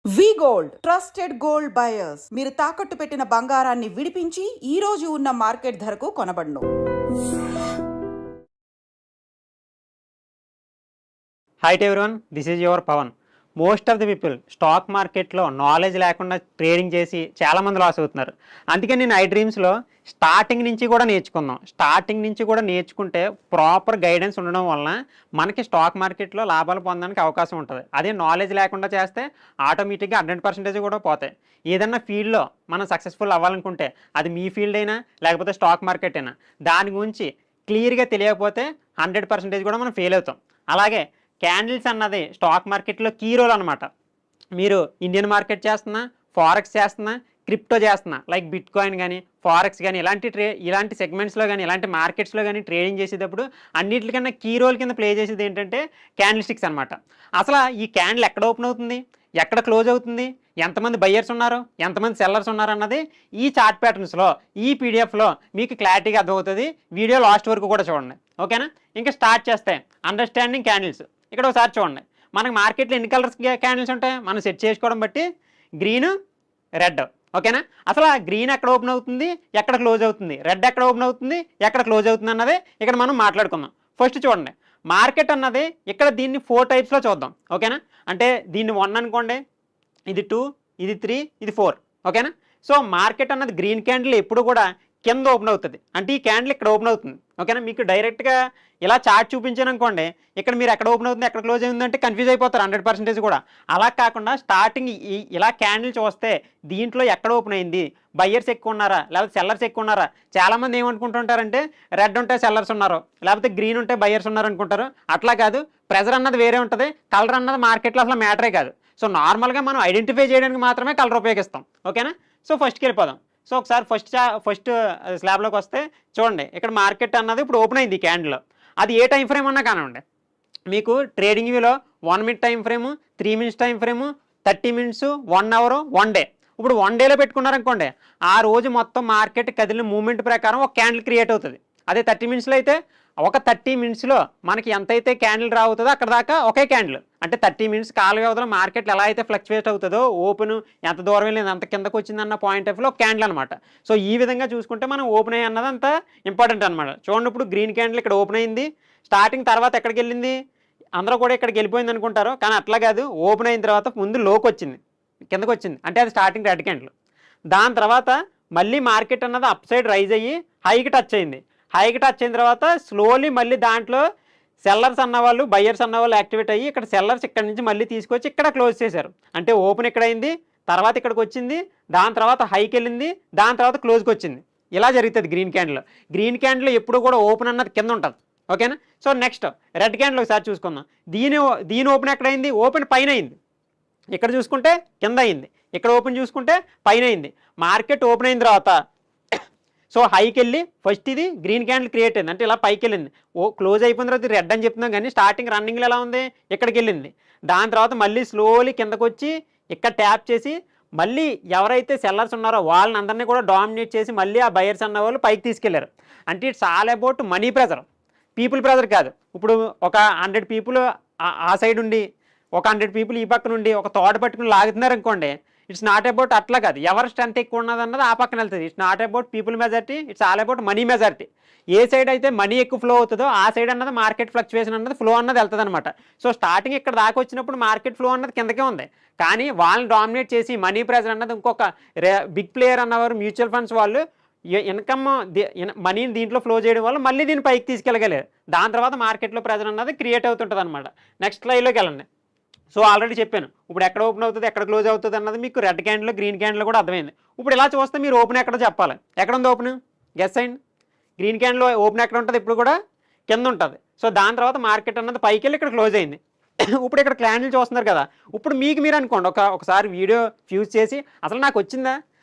వి gold trusted gold buyers మీరు తాకట్టు పెట్టిన బంగారాన్ని విడిపించి ఈ రోజు ఉన్న మార్కెట్ ధరకు కొనబడును. Hi to everyone, this is your Pawan. Most of the people stock మార్కెట్లో నాలెడ్జ్ లేకుండా ట్రేడింగ్ చేసి చాలామంది లాస్ అవుతున్నారు. అందుకే నేను ఐ డ్రీమ్స్లో స్టార్టింగ్ నుంచి కూడా నేర్చుకుంటే ప్రాపర్ గైడెన్స్ ఉండడం వలన మనకి స్టాక్ మార్కెట్లో లాభాలు పొందడానికి అవకాశం ఉంటుంది. అదే నాలెడ్జ్ లేకుండా చేస్తే ఆటోమేటిక్గా 100% కూడా పోతాయి. ఏదన్నా ఫీల్డ్లో మనం సక్సెస్ఫుల్ అవ్వాలనుకుంటే అది మీ ఫీల్డ్ అయినా లేకపోతే స్టాక్ మార్కెట్ అయినా దాని గురించి క్లియర్గా తెలియకపోతే 100% కూడా మనం ఫెయిల్ అవుతాం. అలాగే క్యాండిల్స్ అన్నది స్టాక్ మార్కెట్లో కీ రోల్ అనమాట. మీరు ఇండియన్ మార్కెట్ చేస్తున్నా, ఫారెక్స్ చేస్తున్నా, క్రిప్టో చేస్తున్నా లైక్ బిట్ కాయిన్ కానీ ఫారెక్స్ కానీ ఇలాంటి సెగ్మెంట్స్లో కానీ ఇలాంటి మార్కెట్స్లో కానీ ట్రేడింగ్ చేసేటప్పుడు అన్నింటికన్నా కీ రోల్ కింద ప్లే చేసేది ఏంటంటే క్యాండిల్ స్టిక్స్ అనమాట. అసలు ఈ క్యాండిల్ ఎక్కడ ఓపెన్ అవుతుంది, ఎక్కడ క్లోజ్ అవుతుంది, ఎంతమంది బయ్యర్స్ ఉన్నారు, ఎంతమంది సెల్లర్స్ ఉన్నారు అన్నది ఈ చార్ట్ ప్యాటర్న్స్లో ఈ పీడిఎఫ్లో మీకు క్లారిటీగా అర్థమవుతుంది. వీడియో లాస్ట్ వరకు కూడా చూడండి, ఓకేనా? ఇంకా స్టార్ట్ చేస్తే అండర్స్టాండింగ్ క్యాండిల్స్. ఇక్కడ ఒకసారి చూడండి, మనకి మార్కెట్లో ఎన్ని కలర్స్ క్యాండిల్స్ ఉంటాయి మనం సెట్ చేసుకోవడం బట్టి గ్రీన్, రెడ్, ఓకేనా? అసలు ఆ గ్రీన్ ఎక్కడ ఓపెన్ అవుతుంది, ఎక్కడ క్లోజ్ అవుతుంది, రెడ్ ఎక్కడ ఓపెన్ అవుతుంది, ఎక్కడ క్లోజ్ అవుతుంది అన్నది ఇక్కడ మనం మాట్లాడుకుందాం. ఫస్ట్ చూడండి, మార్కెట్ అన్నది ఇక్కడ దీన్ని 4 టైప్స్లో చూద్దాం, ఓకేనా? అంటే దీన్ని 1 అనుకోండి, ఇది 2, ఇది 3, ఇది 4, ఓకేనా? సో మార్కెట్ అన్నది గ్రీన్ క్యాండిల్ ఎప్పుడు కూడా కింద ఓపెన్ అవుతుంది, అంటే ఈ క్యాండిల్ ఇక్కడ ఓపెన్ అవుతుంది, ఓకేనా? మీకు డైరెక్ట్గా ఇలా చార్ట్ చూపించాను అనుకోండి, ఇక్కడ మీరు ఎక్కడ ఓపెన్ అవుతుంది ఎక్కడ క్లోజ్ అవుతుంది అంటే కన్ఫ్యూజ్ అయిపోతారు 100% కూడా. అలా కాకుండా స్టార్టింగ్ ఇలా క్యాండిల్ చూస్తే దీంట్లో ఎక్కడ ఓపెన్ అయింది, బయ్యర్స్ ఎక్కువ ఉన్నారా లేకపోతే సెల్లర్స్ ఎక్కువ ఉన్నారా. చాలామంది ఏమనుకుంటుంటారంటే రెడ్ ఉంటే సెల్లర్స్ ఉన్నారు, లేకపోతే గ్రీన్ ఉంటే బయ్యర్స్ ఉన్నారు అనుకుంటారు. అట్లా కాదు, ప్రెజర్ అన్నది వేరే ఉంటుంది, కలర్ అన్నది మార్కెట్లో అసలు మ్యాటరే కాదు. సో నార్మల్గా మనం ఐడెంటిఫై చేయడానికి మాత్రమే కలర్ ఉపయోగిస్తాం, ఓకేనా? సో ఫస్ట్కి వెళ్ళిపోదాం. సో ఒకసారి ఫస్ట్ స్లాబ్లోకి వస్తే చూడండి, ఇక్కడ మార్కెట్ అన్నది ఇప్పుడు ఓపెన్ అయింది ఈ క్యాండిల్. అది ఏ టైం ఫ్రేమ్ అన్నా కానివ్వండి, మీకు ట్రేడింగ్ వ్యూలో 1 minute time frame, 3 minutes time frame, 30 minutes, 1 hour, 1 day. ఇప్పుడు 1 డేలో పెట్టుకున్నారనుకోండి, ఆ రోజు మొత్తం మార్కెట్ కదిలిన మూమెంట్ ప్రకారం ఒక క్యాండిల్ క్రియేట్ అవుతుంది. అదే 30 మినిట్స్లో అయితే ఒక 30 మినిట్స్లో మనకి ఎంతైతే క్యాండిల్ రావుతుందో అక్కడ దాకా ఒకే క్యాండిల్. అంటే 30 మినిట్స్ కాల వ్యవధిలో మార్కెట్ ఎలా అయితే ఫ్లక్చువేట్ అవుతుందో, ఓపెన్ ఎంత దూరం వెళ్ళింది ఎంత కిందకు వచ్చిందన్న పాయింట్ ఆఫ్ వ్యూలో క్యాండిల్ అనమాట. సో ఈ విధంగా చూసుకుంటే మనం ఓపెన్ అయ్యి అన్నది అంత ఇంపార్టెంట్ అనమాట. చూడండి, ఇప్పుడు గ్రీన్ క్యాండిల్ ఇక్కడ ఓపెన్ అయింది, స్టార్టింగ్ తర్వాత ఎక్కడికి వెళ్ళింది, అందరూ కూడా ఇక్కడికి వెళ్ళిపోయింది అనుకుంటారు, కానీ అట్లా కాదు. ఓపెన్ అయిన తర్వాత ముందు లోకి వచ్చింది, కిందకు వచ్చింది, అంటే అది స్టార్టింగ్ రెడ్ క్యాండిల్. దాని తర్వాత మళ్ళీ మార్కెట్ అన్నది అప్ సైడ్ రైజ్ అయ్యి హైకి టచ్ అయింది. హైకి టచ్ అయిన తర్వాత స్లోలీ మళ్ళీ దాంట్లో సెల్లర్స్ అన్నవాళ్ళు బయ్యర్స్ అన్నవాళ్ళు యాక్టివేట్ అయ్యి ఇక్కడ సెల్లర్స్ ఇక్కడ నుంచి మళ్ళీ తీసుకొచ్చి ఇక్కడ క్లోజ్ చేశారు. అంటే ఓపెన్ ఇక్కడ అయింది, తర్వాత ఇక్కడికి వచ్చింది, దాని తర్వాత హైకి వెళ్ళింది, దాని తర్వాత క్లోజ్కి వచ్చింది. ఇలా జరుగుతుంది గ్రీన్ క్యాండిల్. గ్రీన్ క్యాండిల్ ఎప్పుడు కూడా ఓపెన్ అన్నది కింద ఉంటుంది, ఓకేనా? సో నెక్స్ట్ రెడ్ క్యాండిల్ ఒకసారి చూసుకుందాం. దీని ఓపెన్ ఎక్కడైంది, ఓపెన్ పైన అయింది. ఇక్కడ చూసుకుంటే కింద అయింది, ఇక్కడ ఓపెన్ చూసుకుంటే పైన అయింది. మార్కెట్ ఓపెన్ అయిన తర్వాత సో హైకి వెళ్ళి ఫస్ట్ ఇది గ్రీన్ క్యాండిల్ క్రియేట్ అయింది, అంటే ఇలా పైకి వెళ్ళింది. క్లోజ్ అయిపోయిన తర్వాత రెడ్ అని చెప్తున్నాం, కానీ స్టార్టింగ్ రన్నింగ్లో ఎలా ఉంది, ఇక్కడికి వెళ్ళింది. దాని తర్వాత మళ్ళీ స్లోలీ కిందకు వచ్చి ఇక్కడ ట్యాప్ చేసి మళ్ళీ ఎవరైతే సెల్లర్స్ ఉన్నారో వాళ్ళని అందరినీ కూడా డామినేట్ చేసి మళ్ళీ ఆ బయర్స్ అన్న వాళ్ళు పైకి తీసుకెళ్లారు. అంటే it's all about money pressure, people pressure కాదు. ఇప్పుడు ఒక 100 పీపుల్ ఆ సైడ్ ఉండి ఒక 100 పీపుల్ ఈ పక్క నుండి ఒక తోట పట్టుకుని లాగుతున్నారు అనుకోండి, ఇట్స్ నాట్ అబౌట్ అట్లా కాదు. ఎవరి స్ట్రెంత్ ఎక్కువ ఉన్నది అన్నది ఆ పక్కన వెళ్తుంది. It's not about people majority, it's all about money majority. A side అయితే మనీ ఎక్కువ ఫ్లో అవుతుందో ఆ సైడ్ అన్నది మార్కెట్ ఫ్లక్చువేషన్ అన్నది ఫ్లో అన్నది వెళ్తుంది అనమాట. సో స్టార్టింగ్ ఇక్కడ దాకా వచ్చినప్పుడు మార్కెట్ ఫ్లో అన్నది కిందకే ఉంది, కానీ వాళ్ళని డామినేట్ చేసి మనీ ప్రెజర్ అన్నది ఇంకొక బిగ్ ప్లేయర్ అన్నవారు మ్యూచువల్ ఫండ్స్ వాళ్ళు ఇన్కమ్ మనీని దీంట్లో ఫ్లో చేయడం వల్ల మళ్ళీ దీన్ని పైకి తీసుకెళ్ళగలేరు. దాని తర్వాత మార్కెట్లో ప్రెజర్ అన్నది క్రియేట్ అవుతుంటుంది అనమాట. నెక్స్ట్ స్లైడ్లోకి వెళ్ళండి. సో ఆల్రెడీ చెప్పాను, ఇప్పుడు ఎక్కడ ఓపెన్ అవుతుంది ఎక్కడ క్లోజ్ అవుతుంది అన్నది మీకు రెడ్ క్యాండిల్ గ్రీన్ క్యాండిల్ కూడా అర్థమైంది. ఇప్పుడు ఇలా చూస్తే మీరు ఓపెన్ ఎక్కడ చెప్పాలి, ఎక్కడ ఉంది ఓపెన్, గెస్ అయ్యండి. గ్రీన్ క్యాండిల్ ఓపెన్ ఎక్కడ ఉంటుంది, ఇప్పుడు కూడా కింద ఉంటుంది. సో దాని తర్వాత మార్కెట్ అన్నది పైకి వెళ్ళి ఇక్కడ క్లోజ్ అయింది. ఇప్పుడు ఇక్కడ క్యాండిల్ చూస్తున్నారు కదా, ఇప్పుడు మీకు మీరు అనుకోండి, ఒకసారి వీడియో ఫ్యూజ్ చేసి అసలు నాకు వచ్చిందా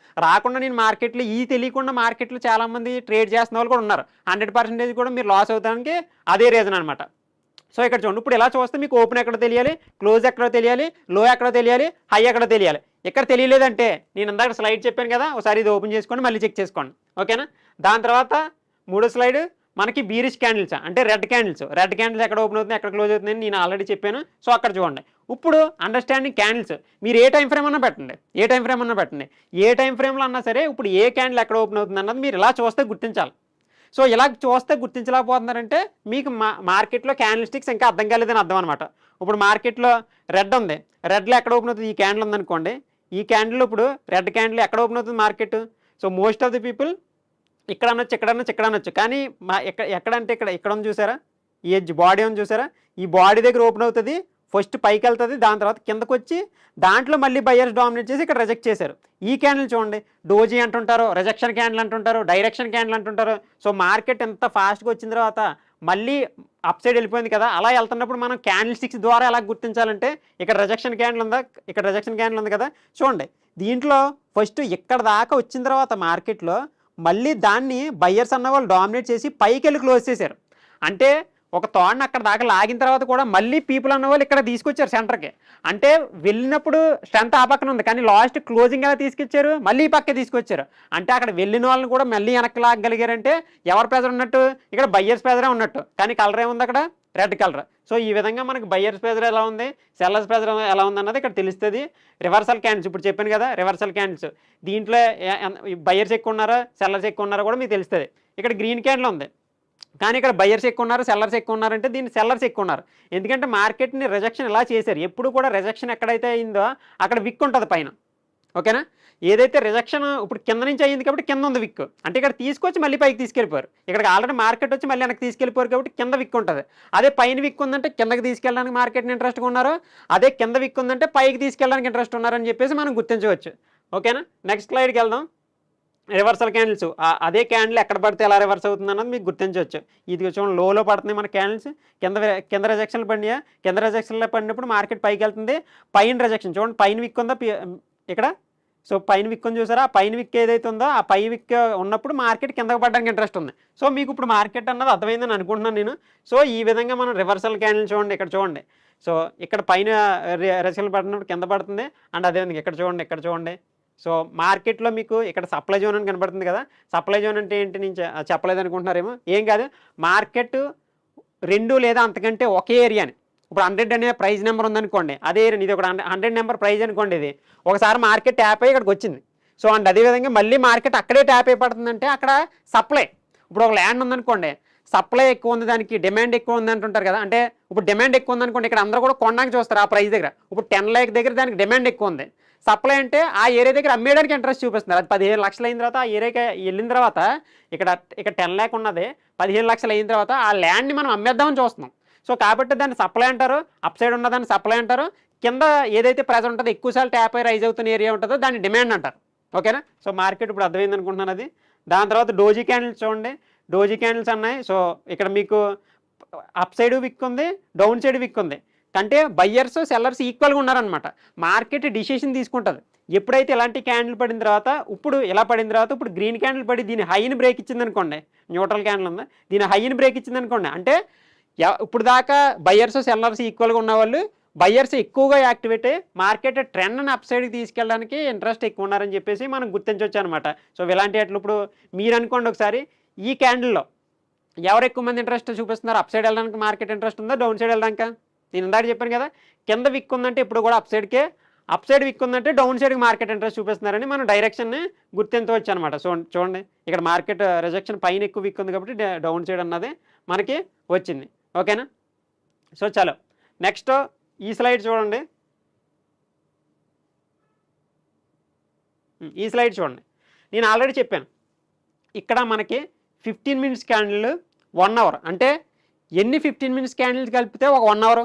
రాకుండా నేను మార్కెట్లో తెలియకుండా మార్కెట్లో చాలామంది ట్రేడ్ చేస్తున్న వాళ్ళు కూడా ఉన్నారు. 100% కూడా మీరు లాస్ అవుతానికి అదే రీజన్ అనమాట. సో ఇక్కడ చూడండి, ఇప్పుడు ఇలా చూస్తే మీకు ఓపెన్ ఎక్కడో తెలియాలి, క్లోజ్ ఎక్కడో తెలియాలి, లో ఎక్కడో తెలియాలి, హై ఎక్కడో తెలియాలి. ఇక్కడ తెలియలేదంటే నేను ఇందాక స్లైడ్ చెప్పాను కదా, ఒకసారి ఇది ఓపెన్ చేసుకోండి మళ్ళీ చెక్ చేసుకోండి, ఓకేనా? దాని తర్వాత 3వ స్లైడ్ మనకి బీరిష్ క్యాండిల్స్ అంటే రెడ్ క్యాండిల్స్ ఎక్కడ ఓపెన్ అవుతుంది ఎక్కడ క్లోజ్ అవుతుంది నేను ఆల్రెడీ చెప్పాను. సో అక్కడ చూడండి. ఇప్పుడు అండర్స్టాండింగ్ క్యాండిల్స్ మీరు ఏ టైం ఫ్రేమ్ అన్నా పెట్టండి, ఏ టైం ఫ్రేమ్లో అన్నా సరే ఇప్పుడు ఏ క్యాండిల్ ఎక్కడ ఓపెన్ అవుతుంది అన్నది మీరు ఇలా చూస్తే గుర్తించాలి. సో ఇలా చూస్తే గుర్తించలేకపోతున్నారంటే మీకు మార్కెట్లో క్యాండిల్ స్టిక్స్ ఇంకా అర్థం కాలేదని అర్థం అనమాట. ఇప్పుడు మార్కెట్లో రెడ్ ఉంది, రెడ్లో ఎక్కడ ఓపెన్ అవుతుంది, ఈ క్యాండిల్ ఉందనుకోండి, ఈ క్యాండిల్ ఇప్పుడు రెడ్ క్యాండిల్ ఎక్కడ ఓపెన్ అవుతుంది market. So most of the people ఇక్కడ అనొచ్చు కానీ ఎక్కడంటే ఇక్కడ ఉంది చూసారా, ఈ ఎడ్జ్ బాడీ ఉంది చూసారా, ఈ బాడీ దగ్గర ఓపెన్ అవుతుంది, ఫస్ట్ పైకి వెళ్తుంది, దాని తర్వాత కిందకు వచ్చి దాంట్లో మళ్ళీ బయ్యర్స్ డామినేట్ చేసి ఇక్కడ రిజెక్ట్ చేశారు. ఈ క్యాండిల్ చూడండి, డోజీ అంటుంటారు, రిజెక్షన్ క్యాండిల్ అంటుంటారు, డైరెక్షన్ క్యాండిల్ అంటుంటారు. సో మార్కెట్ ఎంత ఫాస్ట్గా వచ్చిన తర్వాత మళ్ళీ అప్ సైడ్ వెళ్ళిపోయింది కదా, అలా వెళ్తున్నప్పుడు మనం క్యాండిల్ స్టిక్స్ ద్వారా ఎలా గుర్తించాలంటే ఇక్కడ రిజెక్షన్ క్యాండిల్ ఉంది కదా, చూడండి దీంట్లో ఫస్ట్ ఇక్కడ దాకా వచ్చిన తర్వాత మార్కెట్లో మళ్ళీ దాన్ని బయ్యర్స్ అన్న వాళ్ళు డామినేట్ చేసి పైకి వెళ్ళి క్లోజ్ చేశారు. అంటే ఒక థాట్ని అక్కడ దాకా లాగిన తర్వాత కూడా మళ్ళీ పీపుల్ అన్న వాళ్ళు ఇక్కడ తీసుకొచ్చారు సెంటర్కి. అంటే వెళ్ళినప్పుడు స్ట్రెంత్ ఆ పక్కన ఉంది కానీ లాస్ట్ క్లోజింగ్ ఎలా తీసుకొచ్చారు, మళ్ళీ ఈ పక్క తీసుకొచ్చారు. అంటే అక్కడ వెళ్ళిన వాళ్ళని కూడా మళ్ళీ వెనక్కి లాగగలిగారంటే ఎవరు ప్రెజర్ ఉన్నట్టు, ఇక్కడ బయ్యర్స్ ప్రెజరే ఉన్నట్టు. కానీ కలర్ ఏముంది అక్కడ, రెడ్ కలర్. సో ఈ విధంగా మనకు బయ్యర్స్ ప్రెజర్ ఎలా ఉంది, సెల్లర్స్ ప్రెజర్ ఎలా ఉంది అన్నది ఇక్కడ తెలుస్తుంది. రివర్సల్ క్యాండిల్స్ ఇప్పుడు చెప్పాను కదా, రివర్సల్ క్యాండిల్స్ దీంట్లో బయ్యర్స్ ఎక్కువ ఉన్నారా సెల్లర్స్ ఎక్కువ ఉన్నారా కూడా మీకు తెలుస్తుంది. ఇక్కడ గ్రీన్ క్యాండిల్ ఉంది కానీ ఇక్కడ బయ్యర్స్ ఎక్కువ ఉన్నారు సెల్లర్స్ ఎక్కువ ఉన్నారంటే దీన్ని సెల్లర్స్ ఎక్కువ ఉన్నారు. ఎందుకంటే మార్కెట్ని రిజెక్షన్ ఎలా చేశారు, ఎప్పుడు కూడా రిజెక్షన్ ఎక్కడైతే అయిందో అక్కడ విక్ ఉంటుంది పైన. ఓకేనా, ఏదైతే రిజెక్షన్ ఇప్పుడు కింద నుంచి అయ్యింది కాబట్టి కింద ఉంది విక్, అంటే ఇక్కడ తీసుకొచ్చి మళ్ళీ పైకి తీసుకెళ్ళిపోయారు. ఇక్కడికి ఆల్రెడీ మార్కెట్ వచ్చి మళ్ళీ వెనక్కి తీసుకెళ్ళిపోయారు కాబట్టి కింద విక్ ఉంటుంది. అదే పైన విక్ ఉందంటే కిందకి తీసుకెళ్ళడానికి మార్కెట్ని ఇంట్రెస్ట్గా ఉన్నారు, అదే కింద విక్ ఉందంటే పైకి తీసుకెళ్ళడానికి ఇంట్రెస్ట్ ఉన్నారని చెప్పేసి మనం గుర్తించవచ్చు. ఓకేనా, నెక్స్ట్ స్లైడ్కి వెళ్దాం. రివర్సల్ క్యాండిల్స్ అదే క్యాండిల్ ఎక్కడ పడితే ఎలా రివర్స్ అవుతుంది అన్నది మీకు గుర్తించవచ్చు. ఇది చూడండి లోలో పడుతున్నాయి మన క్యాండిల్స్, కింద రిజెక్షన్లు పడినాయా, కింద రిజెక్షన్లో పడినప్పుడు మార్కెట్ పైకి వెళ్తుంది. పైన రిజెక్షన్ చూడండి, పైన విక్ ఉందా ఇక్కడ, సో పైన విక్ ఉంది చూసారా, ఆ పైన విక్ ఏదైతే ఉందో ఆ పై విక్ ఉన్నప్పుడు మార్కెట్ కిందకు పడడానికి ఇంట్రెస్ట్ ఉంది. సో మీకు ఇప్పుడు మార్కెట్ అన్నది అర్థమైందని అనుకుంటున్నాను నేను. సో ఈ విధంగా మనం రివర్సల్ క్యాండిల్ చూడండి, ఇక్కడ చూడండి, సో ఇక్కడ పైన రిజెక్షన్ పడినప్పుడు కింద పడుతుంది. అండ్ అదేవిధంగా ఇక్కడ చూడండి. సో మార్కెట్లో మీకు ఇక్కడ సప్లై జోన్ అని కనబడుతుంది కదా, సప్లై జోన్ అంటే ఏంటి నేను చెప్పలేదు అనుకుంటున్నారేమో, ఏం కాదు, మార్కెట్ 2 లేదా అంతకంటే ఒకే ఏరియాని, ఇప్పుడు 100 అనే ప్రైజ్ నెంబర్ ఉందనుకోండి, అదే ఏరియా ఇది ఒక 100 నెంబర్ ప్రైజ్ అనుకోండి, ఇది ఒకసారి మార్కెట్ ట్యాప్ అయ్యి ఇక్కడికి వచ్చింది. సో అండ్ అదేవిధంగా మళ్ళీ మార్కెట్ అక్కడే ట్యాప్ అయిపోతుందంటే అక్కడ సప్లై, ఇప్పుడు ఒక ల్యాండ్ ఉందనుకోండి, సప్లై ఎక్కువ ఉంది, దానికి డిమాండ్ ఎక్కువ ఉంది అంటుంటారు కదా, అంటే ఇప్పుడు డిమాండ్ ఎక్కువ ఉందనుకోండి, ఇక్కడ అందరూ కూడా కొనడానికి చూస్తారు ఆ ప్రైస్ దగ్గర. ఇప్పుడు 10 లక్షల దగ్గర దానికి డిమాండ్ ఎక్కువ ఉంది, సప్లై అంటే ఆ ఏరియా దగ్గర అమ్మేయడానికి ఇంట్రెస్ట్ చూపిస్తున్నారు. అది 15 లక్షలు అయిన తర్వాత ఆ ఏరియాకి వెళ్ళిన తర్వాత ఇక్కడ 10 లక్షలు ఉన్నది 15 లక్షలు అయిన తర్వాత ఆ ల్యాండ్ని మనం అమ్మేద్దామని చూస్తున్నాం. సో కాబట్టి దాన్ని సప్లై అంటారు, అప్ సైడ్ ఉన్నదాన్ని సప్లై అంటారు, కింద ఏదైతే ప్రెజర్ ఉంటుందో ఎక్కువసార్లు ట్యాప్ అయి రైజ్ అవుతున్న ఏరియా ఉంటుందో దాన్ని డిమాండ్ అంటారు. ఓకేనా, సో మార్కెట్ ఇప్పుడు అర్థమైంది అనుకుంటున్నాను అది. దాని తర్వాత డోజీ క్యాండిల్స్ చూడండి, డోజీ క్యాండిల్స్ అన్నాయి. సో ఇక్కడ మీకు అప్ సైడ్ విక్ ఉంది, డౌన్ సైడ్ విక్ ఉంది, అంటే బయ్యర్స్ సెల్లర్స్ ఈక్వల్గా ఉన్నారనమాట. మార్కెట్ డిసిషన్ తీసుకుంటుంది ఎప్పుడైతే ఇలాంటి క్యాండిల్ పడిన తర్వాత. ఇప్పుడు ఇలా పడిన తర్వాత ఇప్పుడు గ్రీన్ క్యాండిల్ పడి దీని హైని బ్రేక్ ఇచ్చింది అనుకోండి, న్యూట్రల్ క్యాండిల్ ఉంది, దీని హైని బ్రేక్ ఇచ్చింది అనుకోండి, అంటే ఇప్పుడు దాకా బయ్యర్స్ సెల్లర్స్ ఈక్వల్గా ఉన్నవాళ్ళు బయ్యర్స్ ఎక్కువగా యాక్టివేట్ అయ్యి మార్కెట్ ట్రెండ్ని అప్ సైడ్కి తీసుకెళ్ళడానికి ఇంట్రెస్ట్ ఎక్కువ ఉన్నారని చెప్పేసి మనం గుర్తించవచ్చు అనమాట. సో ఇలాంటి అట్లు ఇప్పుడు మీరు అనుకోండి ఒకసారి, ఈ క్యాండిల్లో ఎవరు ఎక్కువ మంది ఇంట్రెస్ట్ చూపిస్తున్నారు, అప్ సైడ్ వెళ్ళడానికి మార్కెట్ ఇంట్రెస్ట్ ఉందా, డౌన్ సైడ్ వెళ్ళడానికి? నేను ఇందాక చెప్పాను కదా, కింద విక్ ఉందంటే ఇప్పుడు కూడా అప్ సైడ్ విక్ ఉందంటే డౌన్ సైడ్కి మార్కెట్ ఇంట్రెస్ట్ చూపిస్తున్నారని మనం డైరెక్షన్ని గుర్తించవచ్చు అనమాట. సో చూడండి ఇక్కడ మార్కెట్ రిజెక్షన్ పైన ఎక్కువ విక్ ఉంది కాబట్టి డౌన్ సైడ్ అన్నది మనకి వచ్చింది. ఓకేనా, సో చలో నెక్స్ట్ ఈ స్లైడ్ చూడండి, ఈ స్లైడ్ చూడండి. నేను ఆల్రెడీ చెప్పాను ఇక్కడ మనకి 15 మినిట్స్ క్యాండిల్ 1 అవర్, అంటే ఎన్ని 15 మినిట్స్ క్యాండిల్స్ కలిపితే ఒక 1 అవర్.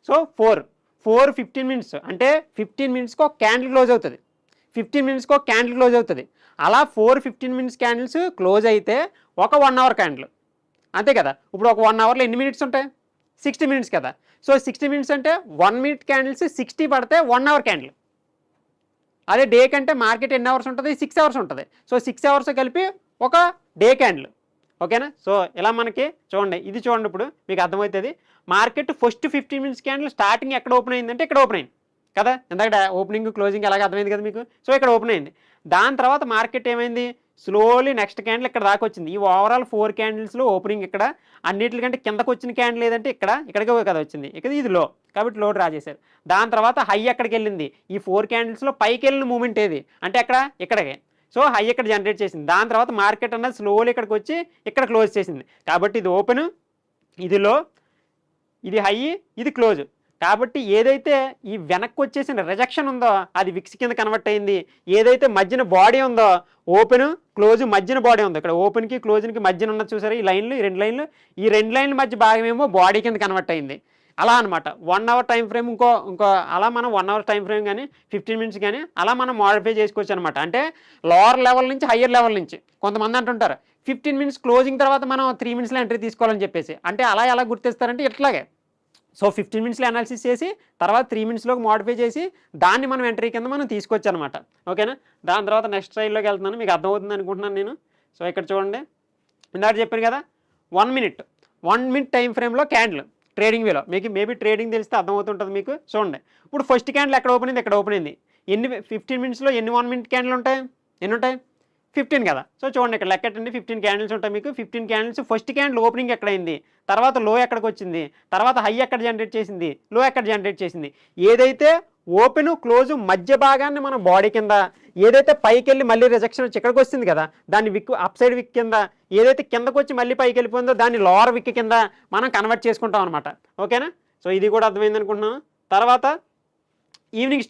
సో 4 15 మినిట్స్ అంటే 15 మినిట్స్కి ఒక క్యాండిల్ క్లోజ్ అవుతుంది, 15 మినిట్స్కి ఒక క్యాండిల్ క్లోజ్ అవుతుంది. అలా 4 15 మినిట్స్ క్యాండిల్స్ క్లోజ్ అయితే ఒక 1 అవర్ క్యాండిల్, అంతే కదా. ఇప్పుడు ఒక 1 అవర్లో ఎన్ని మినిట్స్ ఉంటాయి, 60 మినిట్స్ కదా. సో 60 మినిట్స్ అంటే 1 మినిట్ క్యాండిల్స్ 60 పడితే 1 అవర్ క్యాండిల్. అదే డే కంటే మార్కెట్ ఎన్ని అవర్స్ ఉంటుంది, 6 అవర్స్ ఉంటుంది. సో 6 అవర్స్ కలిపి ఒక డే క్యాండిల్. ఓకేనా, సో ఇలా మనకి చూడండి, ఇది చూడండి ఇప్పుడు మీకు అర్థమవుతుంది. Market first 15 minutes candle starting ఎక్కడ ఓపెన్ అయిందంటే ఇక్కడ ఓపెన్ అయింది కదా, ఎందుకంటే ఓపెనింగ్ క్లోజింగ్ ఎలాగ అర్థమైంది కదా మీకు. సో ఇక్కడ ఓపెన్ అయింది, దాని తర్వాత మార్కెట్ ఏమైంది, స్లోలీ నెక్స్ట్ క్యాండిల్ ఇక్కడ దాకా వచ్చింది. ఈ ఓవరాల్ 4 క్యాండిల్స్లో ఓపెనింగ్ ఇక్కడ అన్నిటికంటే కిందకు వచ్చిన క్యాండిల్ ఏదంటే ఇక్కడికే కదా వచ్చింది. ఇక్కడ ఇది లో, కాబట్టి లో డ్రా చేశారు. దాని తర్వాత హై ఎక్కడికి వెళ్ళింది, ఈ 4 క్యాండిల్స్లో పైకి వెళ్ళిన మూమెంట్ ఏది అంటే ఇక్కడికే. సో హై ఇక్కడ జనరేట్ చేసింది. దాని తర్వాత మార్కెట్ అన్నది స్లోలీ ఇక్కడికి వచ్చి ఇక్కడ క్లోజ్ చేసింది. కాబట్టి ఇది ఓపెన్, ఇది లో, ఇది హై, ఇది క్లోజ్. కాబట్టి ఏదైతే ఈ వెనక్కి వచ్చేసిన రిజెక్షన్ ఉందో అది విక్స్ కింద కన్వర్ట్ అయింది. ఏదైతే మధ్యన బాడీ ఉందో ఓపెన్ క్లోజ్ మధ్యన బాడీ ఉంది, ఇక్కడ ఓపెన్కి క్లోజ్కి మధ్యన ఉన్నది చూసారా ఈ లైన్లు, ఈ రెండు లైన్ల మధ్య భాగమేమో బాడీ కింద కన్వర్ట్ అయింది. అలా అనమాట 1 అవర్ టైం ఫ్రేమ్ ఇంకో అలా మనం 1 అవర్ టైం ఫ్రేమ్ కానీ 15 మినిట్స్ కానీ అలా మనం మోడిఫై చేసుకోవచ్చు అనమాట. అంటే లోవర్ లెవెల్ నుంచి హయ్యర్ లెవెల్ నుంచి కొంతమంది అంటుంటారు 15 మినిట్స్ క్లోజింగ్ తర్వాత మనం 3 మినిట్స్లో ఎంట్రీ తీసుకోవాలని చెప్పేసి. అంటే అలా ఎలా గుర్తిస్తారంటే ఇట్లాగే. సో 15 మినిట్స్లో అనాలిసిస్ చేసి తర్వాత 3 మినిట్స్లోకి మోడిఫై చేసి దాన్ని మనం ఎంట్రీ కింద మనం తీసుకోవచ్చు అనమాట. ఓకేనా. దాని తర్వాత నెక్స్ట్ స్లైడ్లోకి వెళ్తున్నాను, మీకు అర్థమవుతుంది అనుకుంటున్నాను నేను. సో ఇక్కడ చూడండి, ఇందాక చెప్పాను కదా 1 మినిట్ టైం ఫ్రేమ్లో క్యాండిల్ ట్రేడింగ్ వేలో మీకు మేబీ ట్రేడింగ్ తెలిస్తే అర్థమవుతుంటుంది మీకు. చూడండి ఇప్పుడు ఫస్ట్ క్యాండిల్ ఎక్కడ ఓపెన్ అయింది, ఇక్కడ ఓపెన్ అయింది. 15 మినిట్స్లో ఎన్ని 1 మినిట్ క్యాండిల్ ఉంటాయి, ఎన్ని ఉంటాయి 15 కదా. సో చూడండి ఇక్కడ లెక్కటండి 15 క్యాండిల్స్ ఉంటాయి మీకు. 15 క్యాండిల్స్ ఫస్ట్ క్యాండిల్ ఓపెనింగ్ ఎక్కడైంది, తర్వాత లో ఎక్కడికి వచ్చింది, తర్వాత హై ఎక్కడ జనరేట్ చేసింది, లో ఎక్కడ జనరేట్ చేసింది. ఏదైతే ఓపెన్ క్లోజ్ మధ్య భాగాన్ని మనం బాడీ కింద, ఏదైతే పైకి వెళ్ళి మళ్ళీ రిజెక్షన్ వచ్చి ఇక్కడికి వస్తుంది కదా దాన్ని విక్ అప్ సైడ్ విక్ కింద, ఏదైతే కిందకు వచ్చి మళ్ళీ పైకి వెళ్ళిపోయిందో దాన్ని లోవర్ విక్ కింద మనం కన్వర్ట్ చేసుకుంటాం అనమాట. ఓకేనా. సో ఇది కూడా అర్థమైంది అనుకుంటున్నాను. తర్వాత ఈవినింగ్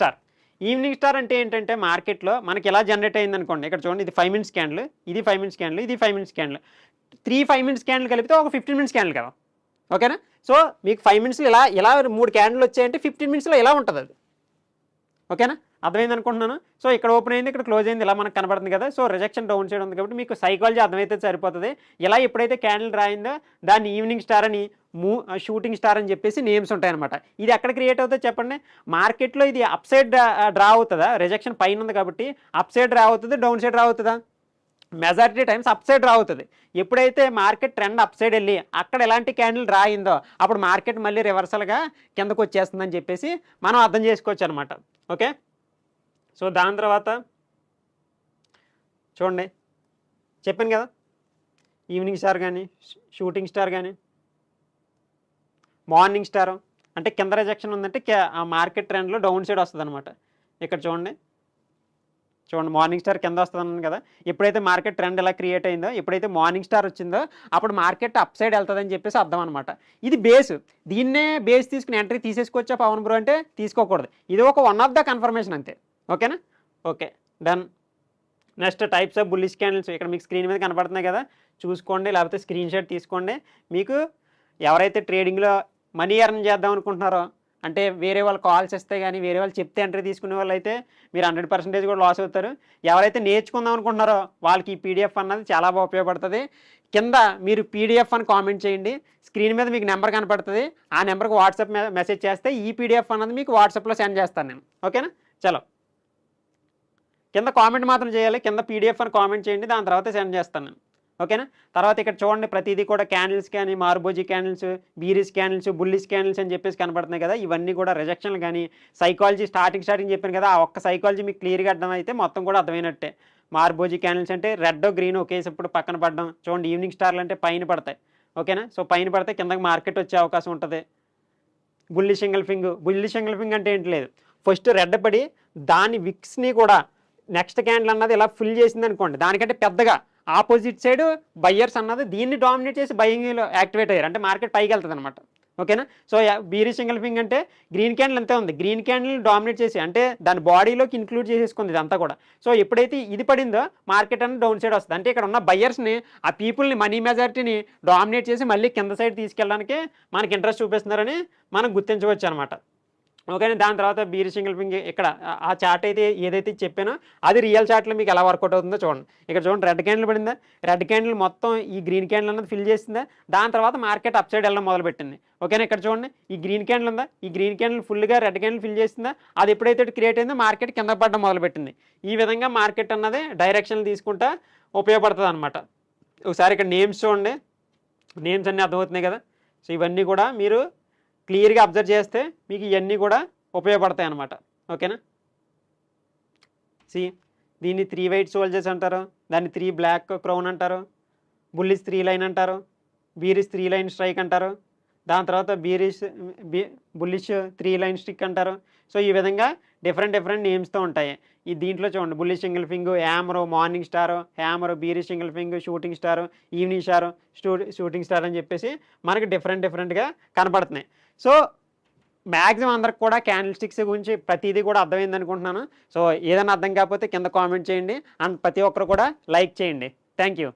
స్టార్ అంటే ఏంటంటే మార్కెట్లో మనకి ఎలా జనరేట్ అయింది అనుకోండి. ఇక్కడ చూడండి ఇది 5 మినిట్స్ క్యాండిల్, ఇది 5 మినిట్స్ క్యాండిల్, ఇది 5 మినిట్స్ క్యాండిల్, 5 మినిట్స్ క్యాండిల్ కలిపితే ఒక 15 మినిట్స్ క్యాండిల్ కదా. ఓకేనా. సో మీకు 5 మినిట్స్లో ఇలా 3 క్యాండిల్ వచ్చాయంటే 15 మినిట్స్లో ఎలా ఉంటుంది అది. ఓకేనా, అర్థమైంది అనుకుంటున్నాను. సో ఇక్కడ ఓపెన్ అయింది, ఇక్కడ క్లోజ్ అయింది, ఇలా మనకు కనబడుతుంది కదా. సో రిజెక్షన్ డౌన్ సైడ్ ఉంది కాబట్టి మీకు సైకాలజీ అర్థమైతే సరిపోతుంది. ఇలా ఎప్పుడైతే క్యాండిల్ రాయిందో దాన్ని ఈవినింగ్ స్టార్ అని, షూటింగ్ స్టార్ అని చెప్పేసి నేమ్స్ ఉంటాయన్నమాట. ఇది ఎక్కడ క్రియేట్ అవుతుందో చెప్పండి. మార్కెట్లో ఇది అప్ సైడ్ డ్రా అవుతుందా, రిజెక్షన్ పైన ఉంది కాబట్టి అప్ సైడ్ డ్రా అవుతుంది, డౌన్ సైడ్ డ్రా అవుతుందా, majority times up side draw అవుతుంది. ఎప్పుడైతే మార్కెట్ ట్రెండ్ అప్ సైడ్ వెళ్ళి అక్కడ ఎలాంటి క్యాండిల్ డ్రా అయిందో అప్పుడు మార్కెట్ మళ్ళీ రివర్సల్గా కిందకు వచ్చేస్తుందని చెప్పేసి మనం అర్థం చేసుకోవచ్చు అనమాట. ఓకే. సో దాని తర్వాత చూడండి చెప్పాను కదా ఈవినింగ్ స్టార్ కానీ, షూటింగ్ స్టార్ కానీ, మార్నింగ్ స్టార్ అంటే కింద రిజెక్షన్ ఉందంటే ఆ మార్కెట్ ట్రెండ్లో డౌన్ సైడ్ వస్తుంది అనమాట. ఇక్కడ చూడండి మార్నింగ్ స్టార్ కింద వస్తుంది కదా. ఎప్పుడైతే మార్కెట్ ట్రెండ్ ఎలా క్రియేట్ అయిందో, ఎప్పుడైతే మార్నింగ్ స్టార్ వచ్చిందో అప్పుడు మార్కెట్ అప్ సైడ్ వెళ్తుందని చెప్పేసి అర్థం అనమాట. ఇది బేస్, దీన్నే బేస్ తీసుకుని ఎంట్రీ తీసేసుకోవచ్చా పవన్ బ్రో అంటే తీసుకోకూడదు. ఇది ఒక వన్ ఆఫ్ ద కన్ఫర్మేషన్ అంతే. ఓకేనా. Okay done. Next types of bullish candles ఇక్కడ మీకు స్క్రీన్ మీద కనపడుతున్నాయి కదా, చూసుకోండి, లేకపోతే స్క్రీన్ షాట్ తీసుకోండి. మీకు ఎవరైతే ట్రేడింగ్లో మనీ ఎర్న్ చేద్దాం అనుకుంటున్నారో, అంటే వేరే వాళ్ళు కాల్స్ ఇస్తే కానీ వేరే వాళ్ళు చెప్తే ఎంట్రీ తీసుకునే వాళ్ళు అయితే మీరు 100% కూడా లాస్ అవుతారు. ఎవరైతే నేర్చుకుందాం అనుకుంటున్నారో వాళ్ళకి ఈ పీడిఎఫ్ అన్నది చాలా బాగా ఉపయోగపడుతుంది. కింద మీరు పీడిఎఫ్ అని కామెంట్ చేయండి, స్క్రీన్ మీద మీకు నెంబర్ కనపడుతుంది, ఆ నెంబర్కి వాట్సాప్ మెసేజ్ చేస్తే ఈ పీడిఎఫ్ అన్నది మీకు వాట్సాప్లో సెండ్ చేస్తాను నేను. ఓకేనా. చలో కింద కామెంట్ మాత్రం చేయాలి, కింద పీడిఎఫ్ అని కామెంట్ చేయండి, దాని తర్వాత సెండ్ చేస్తాను నేను. ఓకేనా. తర్వాత ఇక్కడ చూడండి ప్రతిదీ కూడా క్యాండిల్స్ కానీ, మార్బోజీ క్యాండిల్స్, బీరిస్ క్యాండిల్స్, బుల్లిష్ క్యాండిల్స్ అని చెప్పేసి కనబడుతున్నాయి కదా. ఇవన్నీ కూడా రిజెక్షన్లు కానీ సైకాలజీ స్టార్టింగ్ చెప్పాను కదా, ఆ ఒక్క సైకాలజీ మీకు క్లియర్గా అర్థమైతే మొత్తం కూడా అర్థమైనట్టే. మార్బోజీ క్యాండిల్స్ అంటే రెడ్ గ్రీన్ ఒకేసప్పుడు పక్కన పడడం. చూడండి ఈవినింగ్ స్టార్లు అంటే పైన పడతాయి. ఓకేనా. సో పైన పడితే కిందకి మార్కెట్ వచ్చే అవకాశం ఉంటుంది. బుల్లిష్ ఎంగల్ఫింగ్ అంటే ఏంటి లేదు, ఫస్ట్ రెడ్ పడి దాని విక్స్ని కూడా నెక్స్ట్ క్యాండిల్ అన్నది ఇలా ఫుల్ చేసింది అనుకోండి, దానికంటే పెద్దగా ఆపోజిట్ సైడ్ బయ్యర్స్ అన్నది దీన్ని డామినేట్ చేసి బయింగ్లో యాక్టివేట్ అయ్యారు, అంటే మార్కెట్ పైకి వెళ్తుంది అనమాట. ఓకేనా. సో బీరిష్ ఎంగల్ఫింగ్ అంటే గ్రీన్ క్యాండిల్ అంతే ఉంది, గ్రీన్ క్యాండిల్ డామినేట్ చేసి అంటే దాని బాడీలోకి ఇంక్లూడ్ చేసేసుకుంది ఇదంతా కూడా. సో ఎప్పుడైతే ఇది పడిందో మార్కెట్ అనేది డౌన్ సైడ్ వస్తుంది, అంటే ఇక్కడ ఉన్న బయ్యర్స్ని, ఆ పీపుల్ని, మనీ మెజారిటీని డామినేట్ చేసి మళ్ళీ కింద సైడ్ తీసుకెళ్ళడానికి మనకి ఇంట్రెస్ట్ చూపిస్తున్నారని మనం గుర్తించవచ్చు అనమాట. ఓకేనా. దాని తర్వాత బీరిష్ ఎంగల్ఫింగ్ ఇక్కడ ఆ చార్ట్ అయితే ఏదైతే చెప్పానో అది రియల్ చార్ట్లో మీకు ఎలా వర్కౌట్ అవుతుందో చూడండి. ఇక్కడ చూడండి రెడ్ క్యాండిల్ పడిందా, రెడ్ క్యాండిల్ మొత్తం ఈ గ్రీన్ క్యాండిల్ అన్నది ఫిల్ చేసిందా, దాని తర్వాత మార్కెట్ అప్ సైడ్ వెళ్ళడం మొదలుపెట్టింది. ఓకేనా. ఇక్కడ చూడండి ఈ గ్రీన్ క్యాండిల్ ఉందా, ఈ గ్రీన్ క్యాండిల్ ఫుల్గా రెడ్ క్యాండిల్ ఫిల్ చేసిందా, అది ఎప్పుడైతే క్రియేట్ అయిందో మార్కెట్ కింద పడడం మొదలుపెట్టింది. ఈ విధంగా మార్కెట్ అన్నది డైరెక్షన్ తీసుకుంటా ఉపయోగపడుతుంది అనమాట. ఒకసారి ఇక్కడ నేమ్స్ చూడండి, నేమ్స్ అన్నీ అర్థమవుతున్నాయి కదా. సో ఇవన్నీ కూడా మీరు క్లియర్గా అబ్జర్వ్ చేస్తే మీకు ఇవన్నీ కూడా ఉపయోగపడతాయి అన్నమాట. ఓకేనా. సి దీన్ని 3 వైట్ సోల్జర్స్ అంటారు, దాన్ని 3 బ్లాక్ క్రౌన్ అంటారు, బుల్లిష్ 3 లైన్ అంటారు, బీరిష్ 3 లైన్ స్ట్రైక్ అంటారు, దాని తర్వాత బుల్లిష్ 3 లైన్ స్టిక్ అంటారు. సో ఈ విధంగా డిఫరెంట్ నేమ్స్తో ఉంటాయి. ఈ దీంట్లో చూడండి, బుల్లిష్ సింగిల్ ఫింగ్, hammer, morning star, hammer, bearish single ఫింగ్, shooting star, evening star, shooting star అని చెప్పేసి మనకి డిఫరెంట్గా కనపడుతున్నాయి. సో మ్యాక్సిమం అందరికి కూడా క్యాండిల్ స్టిక్స్ గురించి ప్రతిదీ కూడా అర్థమైంది అనుకుంటున్నాను. సో ఏదైనా అర్థం కాకపోతే కింద కామెంట్ చేయండి, అండ్ ప్రతి ఒక్కరు కూడా లైక్ చేయండి. Thank you.